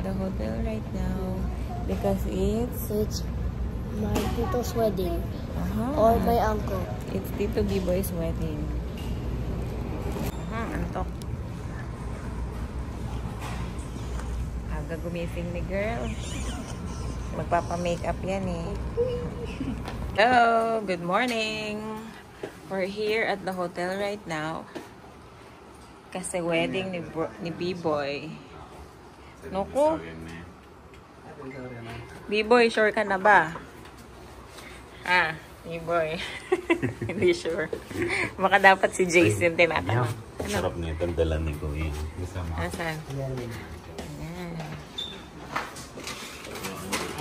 the hotel right now because it's my tito's wedding. Or my uncle. It's Tito B-Boy's wedding. Antok. Aga gumising ni girl. Magpapa-makeup yan eh. Hello! Good morning! We're here at the hotel right now. Kasi wedding ni B-Boy. Naku! B-Boy, sure ka na ba? B-Boy. Hindi sure. Baka dapat si Jason tinatanong. Sarap na itong dala ni Kuya. Asan?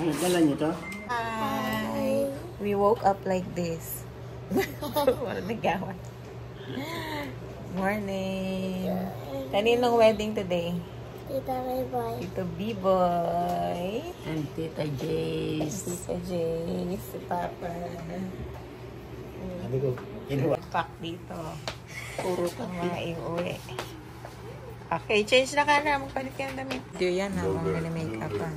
Ano dala niyo to? Hi! We woke up like this. Wala nagawa. Morning! Kaninong wedding today? Tita B-Boy. Tito B-Boy. And Tita Jace. Tita Jace. Si Papa. Sabi ko, kinuha. Pack dito. Puro kang mga iuwi. Okay, change na ka na. Magpalit ka ng damit. Video yan ha, mga make-up pa.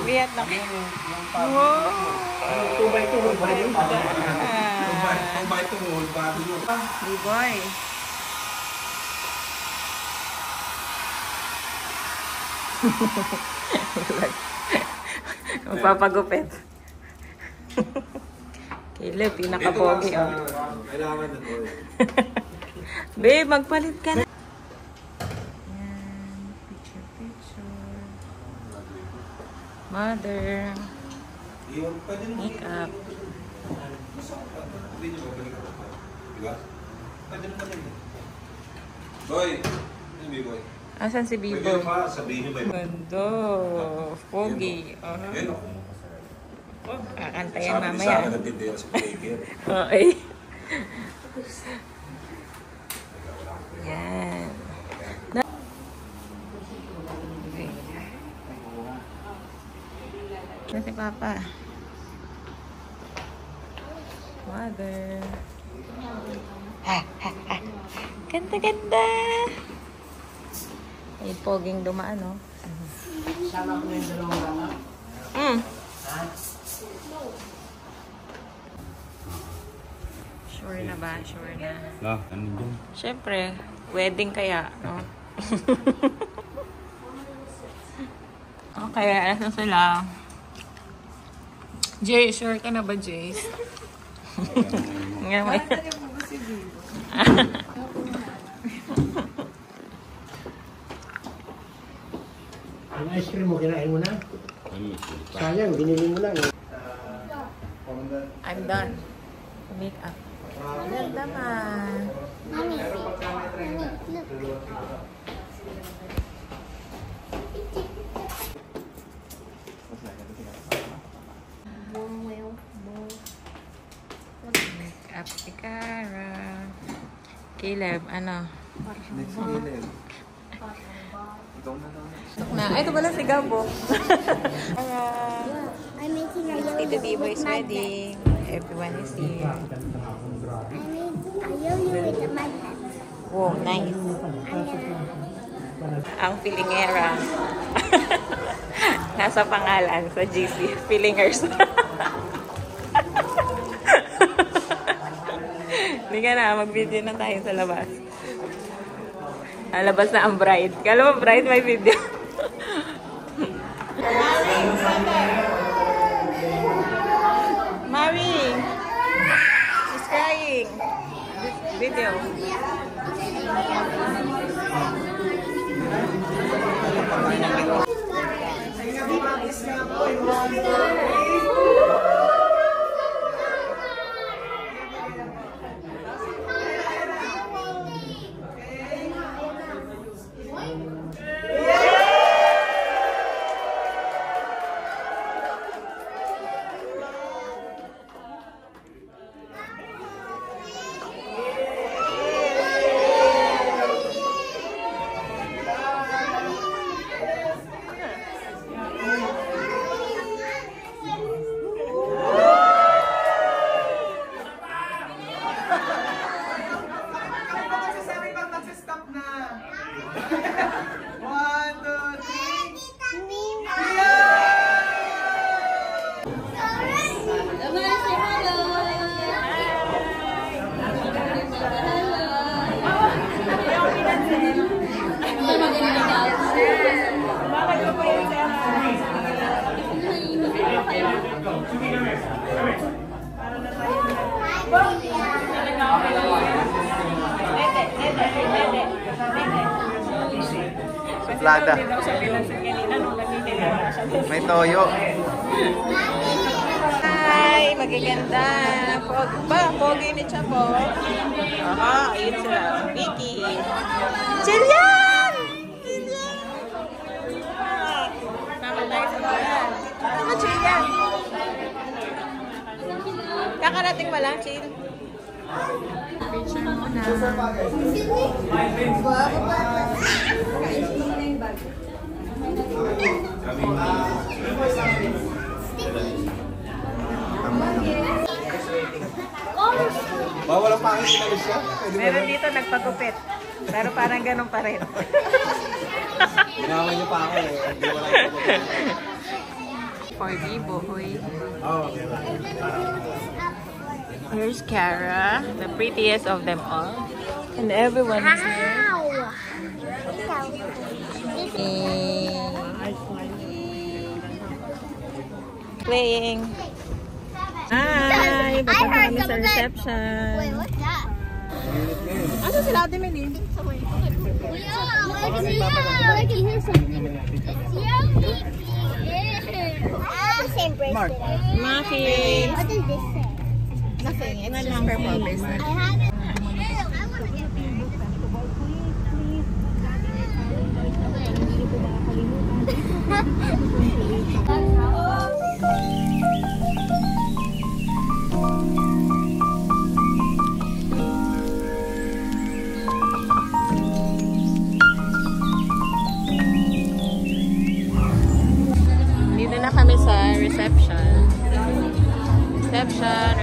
Lihat na. Wow! 2x2 hold ba yun? 2x2 hold ba yun? B-Boy. Magpapagupit. Caleb, pinaka-pogi. Kailangan na to. Babe, magpalit ka na. Mother. Makeup. Boy! Ano B-Boy? Asan si B-Boy? Sabihin ba? Ganda. Pogi. Kakantayan mamaya. Sabi sa akin natin din sa player. Okay. Yan. Si Papa. Mother. Ganda-ganda. Ay, poging dumaan, no? Sama ko na yung dalawang rama. Sure na ba? Sure na. Ano dyan? Siyempre, wedding kaya, no? Okay, asan sila? Jay, sure ka na ba, Jace? Nga may... Ang ice cream mo, kinain mo na? Sayang, binili mo lang. I'm done. Make up. Ganda man. Mami, Make up si Cara. Caleb, ano? Next Caleb. Ay, ito pala si Gabo. I'm making a yo-yo Tito B-Boy's with magnet. wedding. Everyone is here. I'm making a yo-yo with a magnet. Wow, nice. Ang Filingera. Nasa pangalan sa GC. Filingers. Hindi ka na, mag-video na tayo sa labas. Labas na ang bride. Kala mo bride, may video. Mami! She's crying. Video. Suplada. May toyo. Hi! Magaganda. Pogi ni Chapo. Aha, ayun sila. Vicky. Jillian! Jillian! Tama tayo sa bayan. Tama, Jillian. Kakarating pa lang, Chill. Picture mo na. Bawal ang pangit sinalis siya. Meron dito nagpagupit. Pero parang ganun pa rin. Ginawa niyo pa ako eh. Hindi wala For B-boy. Oh, Here's Kara, the prettiest of them all. And everyone is here. Playing. Hi! Basta kami sa reception. Wait, what's that? Ano sila Ate Melin? Yeah, I can hear something. It's yummy. Same bracelet. Maki! What does this say? Nothing. It's just purple bracelet. I have it. I want to get Dito na kami sa reception. Reception.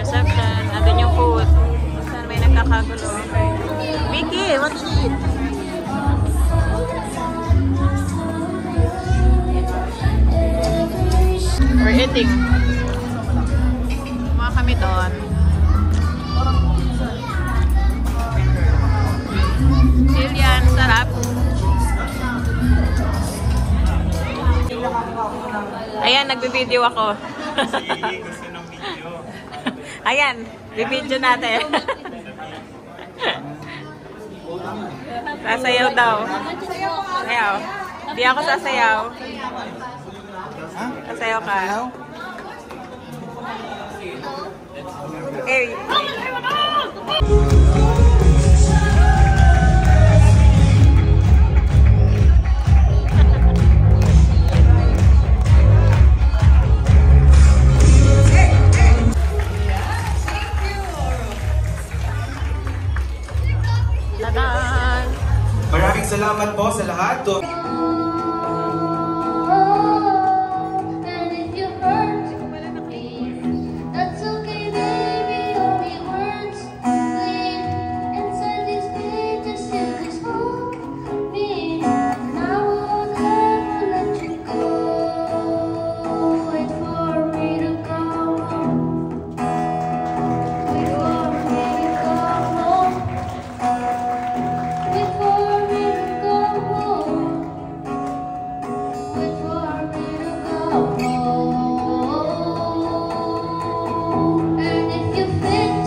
Andun yung food. Saan may nagkakagulo. Vicky, what you eat? We're eating. Mga kami doon. Jillian, sarap. Ayan, nagbe-video ako. Ayan, bibidyo natin. Sasayaw daw. Sayaw. Di ako sasayaw. Sasayaw ka. Okay. Maraming salamat po sa lahat. And if you hurt me, that's okay, baby. Only words bleed inside these pages. You just hold me, and I won't ever let you go. Wait for me to come home. Wait for me to come home. Wait for me to come home. Wait for me to come home. And if you fit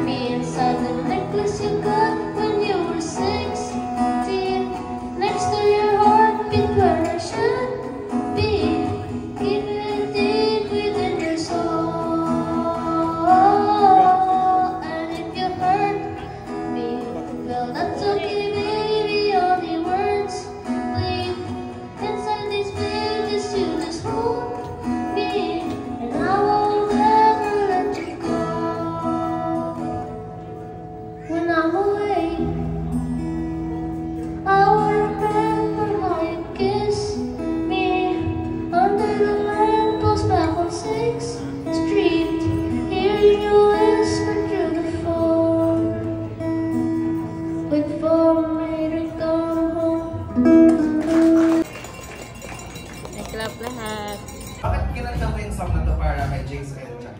me inside the necklace you got when you were 16, next to your heartbeat where I should be, keep it deep within your soul. And if you hurt me, well, that's okay, baby. Only words bleed inside these pages. You just hold me, and I won't ever let you go. When I'm away, I will remember how you kissed me under the lamppost back on 6th Street, hearing you whisper through the phone. Wait for me to come home. Nag-clap lahat. Bakit kinanta mo yung song na to para kay Jace and Chan?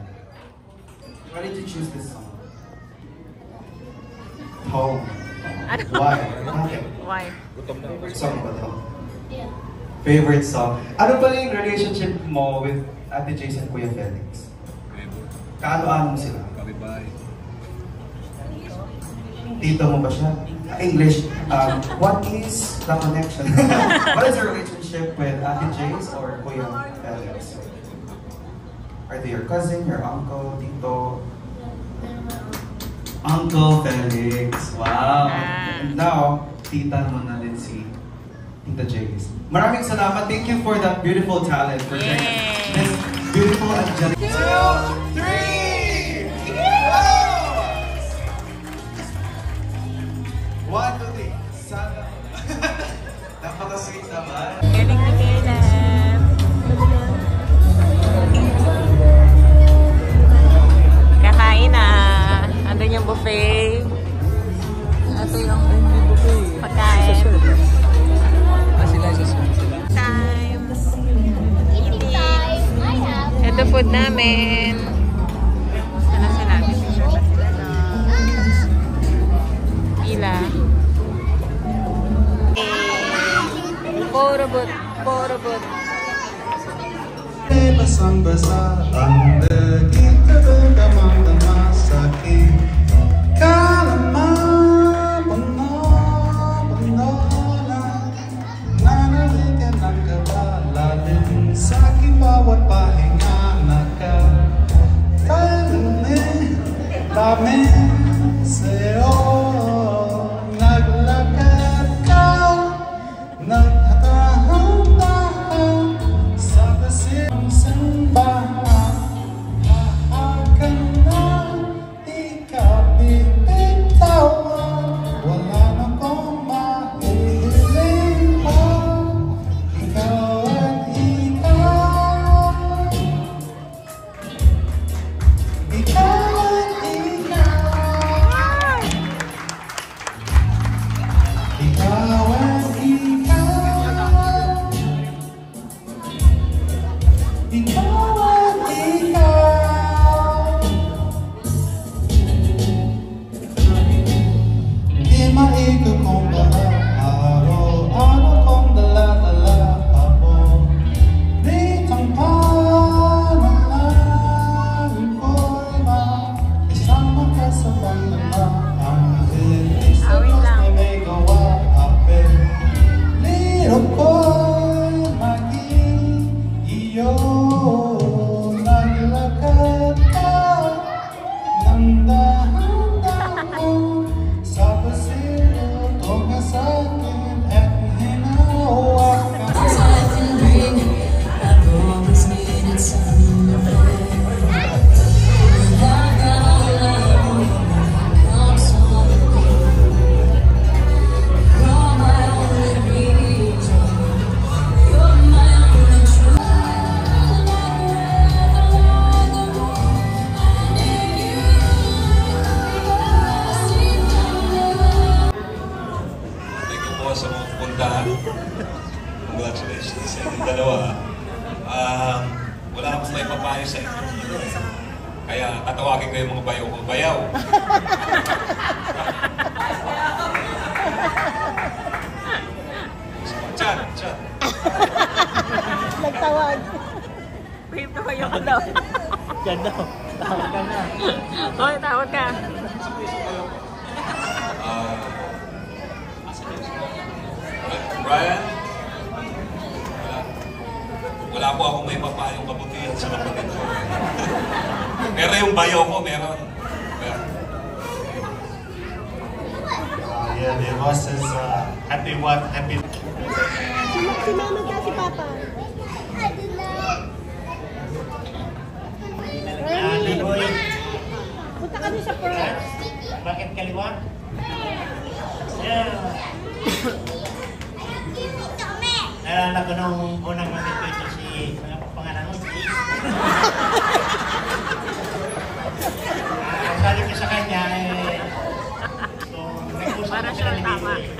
Why did you choose this song? Home. Ano? Why? Bakit? Why? Favorite song ba to? Yeah. Favorite song? Ano pala yung relationship mo with Ate Jason, Kuya Felix? Kaano-ano mo sila? Tito mo ba siya? English. What is the connection? What is your relationship with Ate Jace or Kuya Felix? Are they your cousin, your uncle, tito? Uncle Felix. Wow. And now, tita mo na din si Tita Jace. Maraming salamat. Thank you for that beautiful talent. For sharing this beautiful angelic. 2, 3! 1, 2, 3. Sana. Napaka-sweet naman. Galing ni Caleb. Kakain na. Andun yung buffet. Ito yung pagkain. Time. Eating time. I have. Ito food namin. Sana sila. Picture pa sila na. Ila. Porobot. Porobot. Basang-basa ang daging damang-dama sa akin. Kalama, pano na nanaligan ang kabalalim sa aking bawat pahinga na ka. Kailanmin, lamin sa'yo. Naglakad ka, naghatahang-tahang sa basilong simbahan. Haakan na, di ka bibitawan. Wala na kong mahihiling pa. Ikaw at ikaw. Ikaw at ikaw. Ikaw at ikaw. Ikaw at ikaw. Di maikot kong araw-araw kong dala-dala ako. Ditong panalangin ko'y makisama ka sa bandala. Ang ilis Awit lang. ay may gawa apel. Liro ko'y maging iyo. Naglakad ka ng dahan-dahan sa pasilyo. Tunga sa akin at hinawak ka. Thank you po sa mga puntahan. Congratulations sa inyong dalawa. Wala akong may papayo sa inyo. Kaya tatawagin ko yung mga bayaw ko. Bayaw! Chan! Chan! Nagtawag. Wait, tumayo ka daw. Yan daw. Tawag ka na. Hoy, tawag ka. Brian? Wala po akong may papayong kabutihan sa kapatid ko. Pero yung bayaw ko, meron. Yeah, the boss is happy what? Happy. Si mama ka, si papa. I did not. Boy, Punta kami sa Pearl. bakit kaliwa? Yeah. Naalala ko nung unang nandito ito si pangalan mo, si sabi ko sa kanya, nag-usap Para ko sila sure ni tama. Bibi.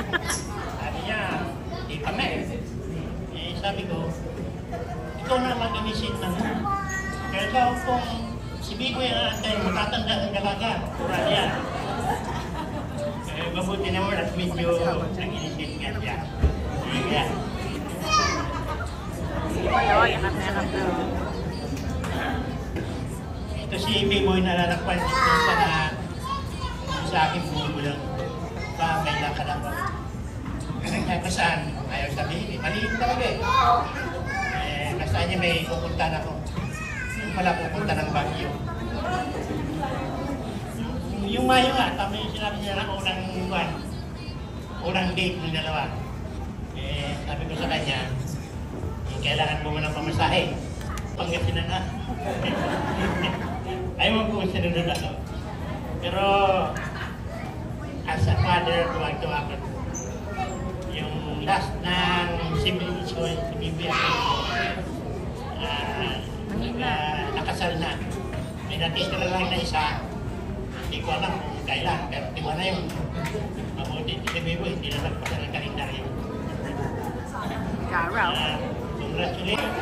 Sabi niya, di kami. Sabi ko, ikaw na mag-initiate ng kaya ikaw kung Si Bibo yung antay, matatanda ang dalaga. Pura yan. Mabuti naman at medyo nag-inisip nga siya. Yan. Ito si Bibo yung nalalakpan dito sa akin bumulang. Ba, may lakad ako. Kaya saan? Ayaw sabihin. Maliit talaga eh. Basta niya may pupunta na ako. Yung pala pupunta ng Baguio. Yung Mayo nga, tama yung sinabi niya ng unang date ng dalawa. Sabi ko sa kanya, kailangan mo ng pamasahe. Pangasinan na. Ayaw mo kung sinunod ako. Pero, as a father, tuwag-tuwag ako. Yung last ng siblings ko, si Bibi ako, nakasal na. May natista na lang na isa. Hindi ko alam kung kailan, pero diba na yun. Mabuti, si Bibi, hindi na nagpasa ng kalendaryo. Congratulations.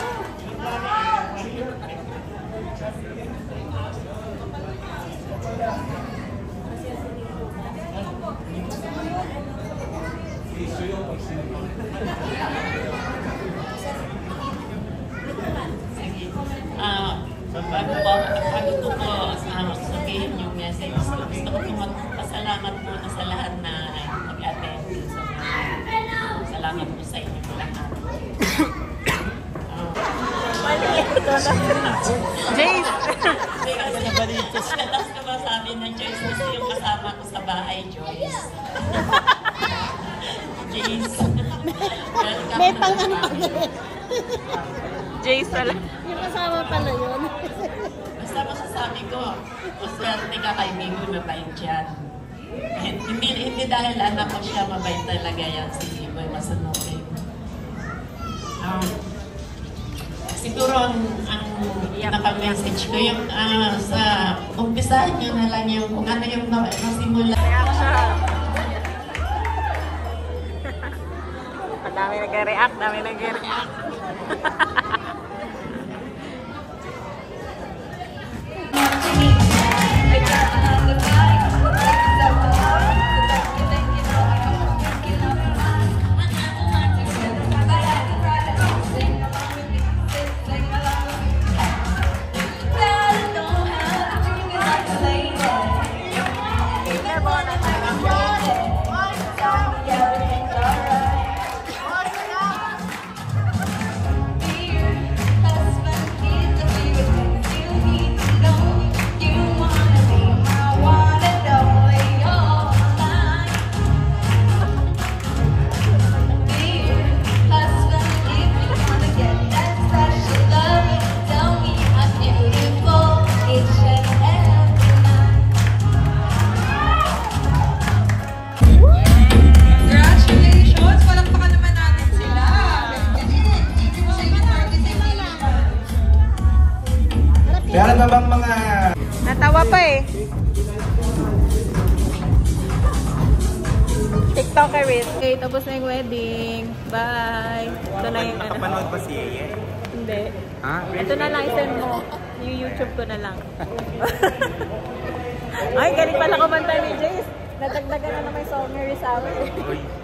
Bago ko po sabihin yung message, gusto ko magpasalamat muna sa lahat na nag-attend. Salamat po sa inyo lahat. Jace! Tapos ka ba sabi ng Joyce, gusto yung kasama ko sa bahay, Joyce? Jace. May pang-ano pa na Jace pala. yung kasama pala yun. Basta masasabi ko, maswerte ka kay Bibo, mabait yan. Hindi dahil anak ko siya, mabait talaga yan si Bibo, masunurin. Siguro ang naka-message ko yung sa umpisahan nyo na lang yung kung ano yung nasimula. Dami nag-react, dami nag-react. Meron ba bang mga... Natawa pa eh. TikToker rin. Okay, tapos na yung wedding. Bye. Ito na yung Nakapanood ba si Yeye? Hindi. Ha? Ito na lang, isend mo. Yung YouTube ko na lang. Ay, galing pala kumanta ni Jace. Natagdagan na naman yung song sa amin.